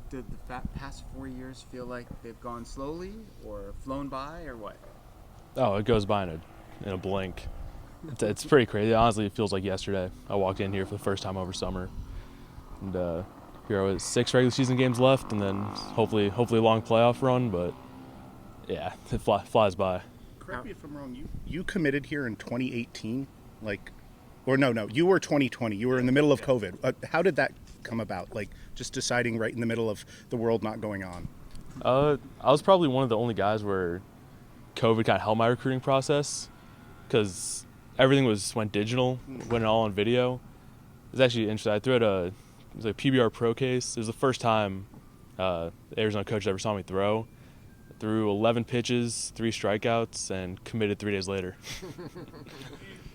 Did the past 4 years feel like they've gone slowly or flown by or what? Oh, it goes by in a blink. It's pretty crazy. Honestly, it feels like yesterday. I walked in here for the first time over summer, and here I was 6 regular season games left, and then hopefully a long playoff run. But yeah, it flies by. Correct me if I'm wrong. You committed here in 2018, no, you were 2020. You were in the middle of COVID. How did that come about? Like just deciding right in the middle of the world not going on. I was probably one of the only guys where COVID kind of held my recruiting process because everything went digital, went all on video. It was actually interesting. I threw out it was a PBR Pro case. It was the first time the Arizona coach ever saw me throw. I threw 11 pitches, 3 strikeouts, and committed 3 days later.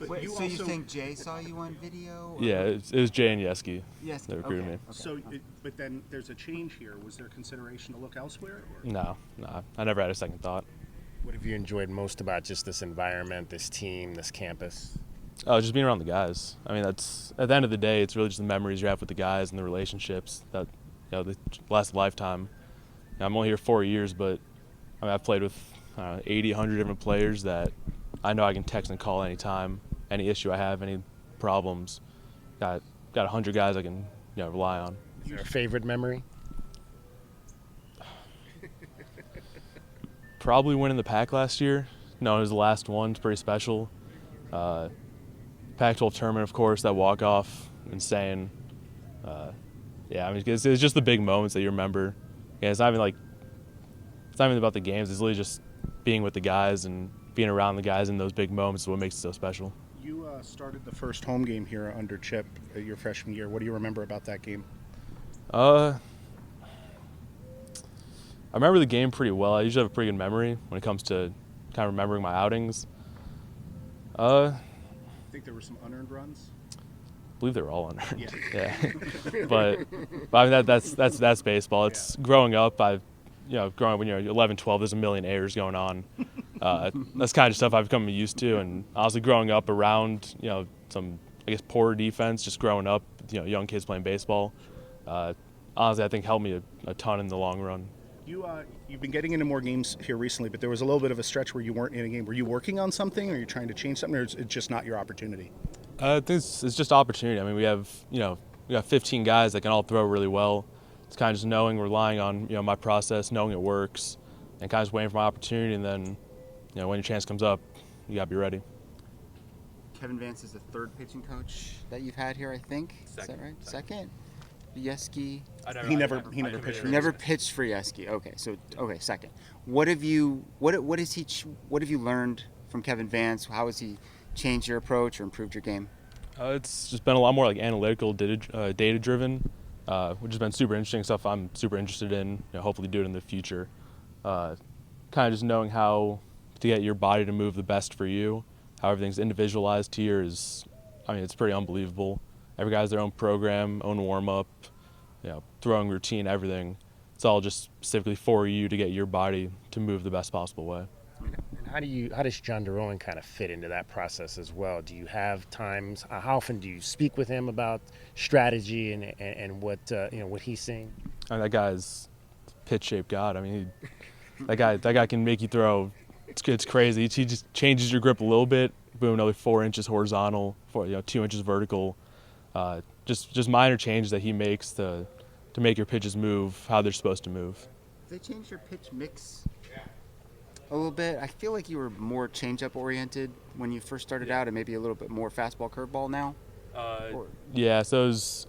Wait, you think Jay saw you on video? Or? Yeah, it was Jay and Yeski. Yes, that recruited me. Okay. So, but then there's a change here. Was there consideration to look elsewhere? Or? No, I never had a second thought. What have you enjoyed most about just this environment, this team, this campus? Oh, just being around the guys. I mean, that's at the end of the day, it's really just the memories you have with the guys and the relationships that they last a lifetime. I'm only here 4 years, but I mean, I've played with 80, 100 different players that I know I can text and call anytime, any issue I have, any problems. Got 100 guys I can rely on. Is there a favorite memory? Probably winning the pack last year. No, it was the last one. It's pretty special. Pac-12 tournament, of course, that walk-off, insane. Yeah, I mean, it's just the big moments that you remember. Yeah, it's not even about the games. It's literally just being with the guys and being around the guys in those big moments is what makes it so special. You started the first home game here under Chip your freshman year. What do you remember about that game? I remember the game pretty well. I usually have a pretty good memory when it comes to kind of remembering my outings. I think there were some unearned runs. I believe they were all unearned. Yeah. but I mean that's baseball. It's growing up. Growing up when you're 11, 12, there's a million errors going on. That's kind of stuff I've become used to, and honestly, growing up around some poor defense, just growing up, young kids playing baseball. Honestly, I think helped me a ton in the long run. You've been getting into more games here recently, but there was a little bit of a stretch where you weren't in a game. Were you working on something, or are you trying to change something, or is it just not your opportunity? I think it's just opportunity. I mean, we got 15 guys that can all throw really well. It's kind of just relying on my process, knowing it works, and kind of just waiting for my opportunity. And then, when your chance comes up, you gotta be ready. Kevin Vance is the third pitching coach that you've had here, I think. Second. Is that right? Second. Yeski. He never pitched for Never pitched for Yeski. Okay, second. What have you learned from Kevin Vance? How has he changed your approach or improved your game? It's just been a lot more analytical, data driven, which has been super interesting stuff. I'm super interested in. Hopefully, do it in the future. Kind of just knowing how to get your body to move the best for you. How everything's individualized here is, it's pretty unbelievable. Every guy has their own program, own warm-up, throwing routine, everything. It's all just specifically for you to get your body to move the best possible way. And how does John DeRowan kind of fit into that process as well? Do you have times? How often do you speak with him about strategy and what he's seeing? That guy's pitch-shaped god. That guy can make you throw. It's crazy. He just changes your grip a little bit. Boom, another 4 inches horizontal, 2 inches vertical. Just minor changes that he makes to make your pitches move how they're supposed to move. They changed your pitch mix a little bit. I feel like you were more changeup oriented when you first started out, and maybe a little bit more fastball curveball now. Yeah, so it was,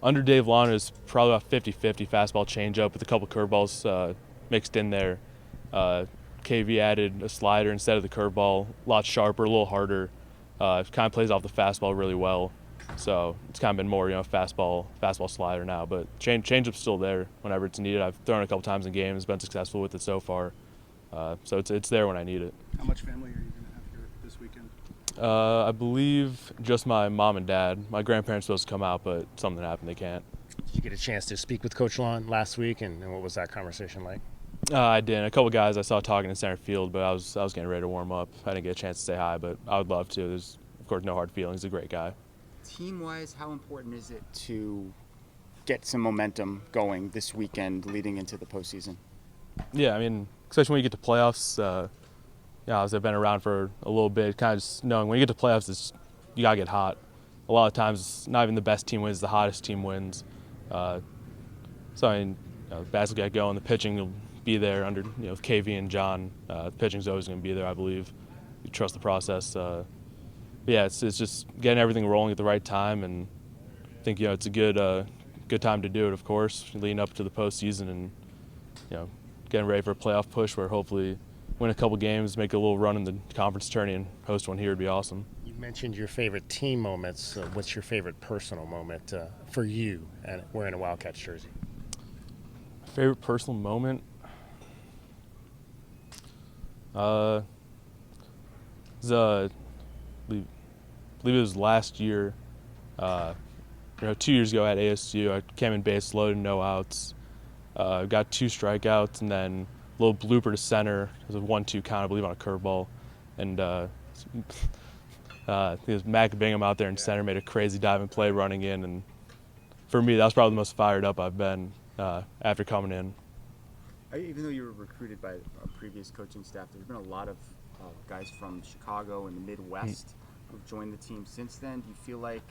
under Dave Lawner, it was probably about 50-50 fastball changeup with a couple curveballs mixed in there. KV added a slider instead of the curveball, a lot sharper, a little harder. It kind of plays off the fastball really well. So it's kind of been more, fastball slider now. But changeup's still there whenever it's needed. I've thrown it a couple times in games, been successful with it so far. So it's there when I need it. How much family are you going to have here this weekend? I believe just my mom and dad. My grandparents were supposed to come out, but something happened. They can't. Did you get a chance to speak with Coach Lon last week, and what was that conversation like? I didn't. A couple guys I saw talking in center field, but I was getting ready to warm up. I didn't get a chance to say hi, but I would love to. There's, of course, no hard feelings. He's a great guy. Team-wise, how important is it to get some momentum going this weekend leading into the postseason? Yeah, I mean, especially when you get to playoffs. As I've been around for a little bit, kind of just knowing when you get to playoffs, you gotta get hot. A lot of times, it's not even the best team wins; the hottest team wins. So I mean, the bats will get going. The pitching will be there under with KV and John. The pitching's always going to be there, I believe. You trust the process. But yeah, it's just getting everything rolling at the right time, and I think it's a good time to do it. Of course, leading up to the postseason, and getting ready for a playoff push where hopefully win a couple games, make a little run in the conference tourney, and host one here would be awesome. You mentioned your favorite team moments. What's your favorite personal moment for you wearing a Wildcats jersey? Favorite personal moment? I believe it was last year. 2 years ago at ASU, I came in base loaded, no outs. Got 2 strikeouts, and then a little blooper to center. It was a 1-2 count, I believe, on a curveball. And it was Mac Bingham out there in center, made a crazy diving play running in. And for me, that was probably the most fired up I've been after coming in. Even though you were recruited by a previous coaching staff, there's been a lot of guys from Chicago and the Midwest who've joined the team since then. Do you feel like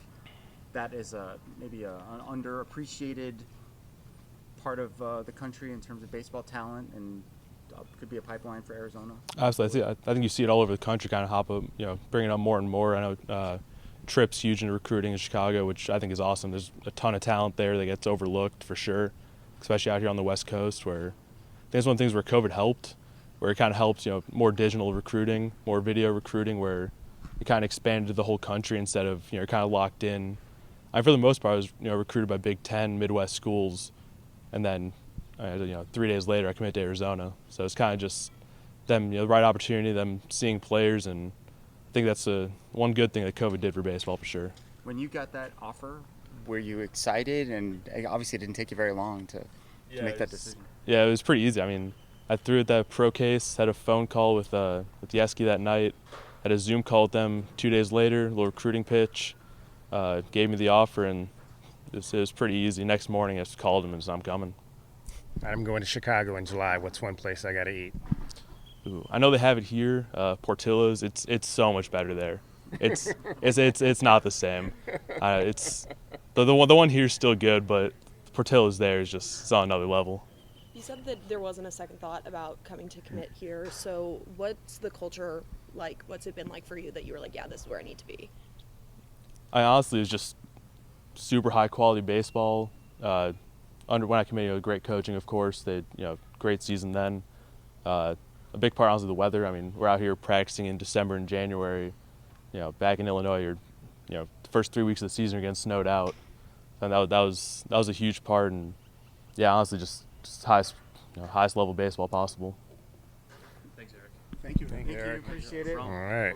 that is maybe an underappreciated part of the country in terms of baseball talent, and could be a pipeline for Arizona? Absolutely. I think you see it all over the country, kind of hop up, bringing up more and more. I know Tripp's huge in recruiting in Chicago, which I think is awesome. There's a ton of talent there that gets overlooked for sure, especially out here on the West Coast, where I think it's one of the things where COVID helped, where it kind of helped, more digital recruiting, more video recruiting, where it kind of expanded to the whole country instead of, kind of locked in. For the most part, I was, recruited by Big Ten, Midwest schools, and then, 3 days later, I committed to Arizona. So it's kind of just them, the right opportunity, them seeing players, and I think that's one good thing that COVID did for baseball for sure. When you got that offer, were you excited? And obviously, it didn't take you very long to make that decision. Yeah, it was pretty easy. I mean, I threw at that pro case, had a phone call with Yeski that night, had a Zoom call with them 2 days later, a little recruiting pitch, gave me the offer, and it was pretty easy. Next morning, I just called him and said, I'm coming. I'm going to Chicago in July. What's one place I got to eat? Ooh, I know they have it here, Portillo's. It's so much better there. It's not the same. It's the one here is still good, but Portillo's there is just it's on another level. You said that there wasn't a second thought about coming to commit here. So what's the culture like? What's it been like for you that you were like, yeah, this is where I need to be? I honestly, it was just super high quality baseball. When I committed, great coaching, of course. They, great season then. A big part, honestly, the weather. I mean, we're out here practicing in December and January. Back in Illinois, the first 3 weeks of the season are getting snowed out, and that was a huge part. And yeah, honestly, just highest level baseball possible. Thank you. Thank you. Appreciate it. All right.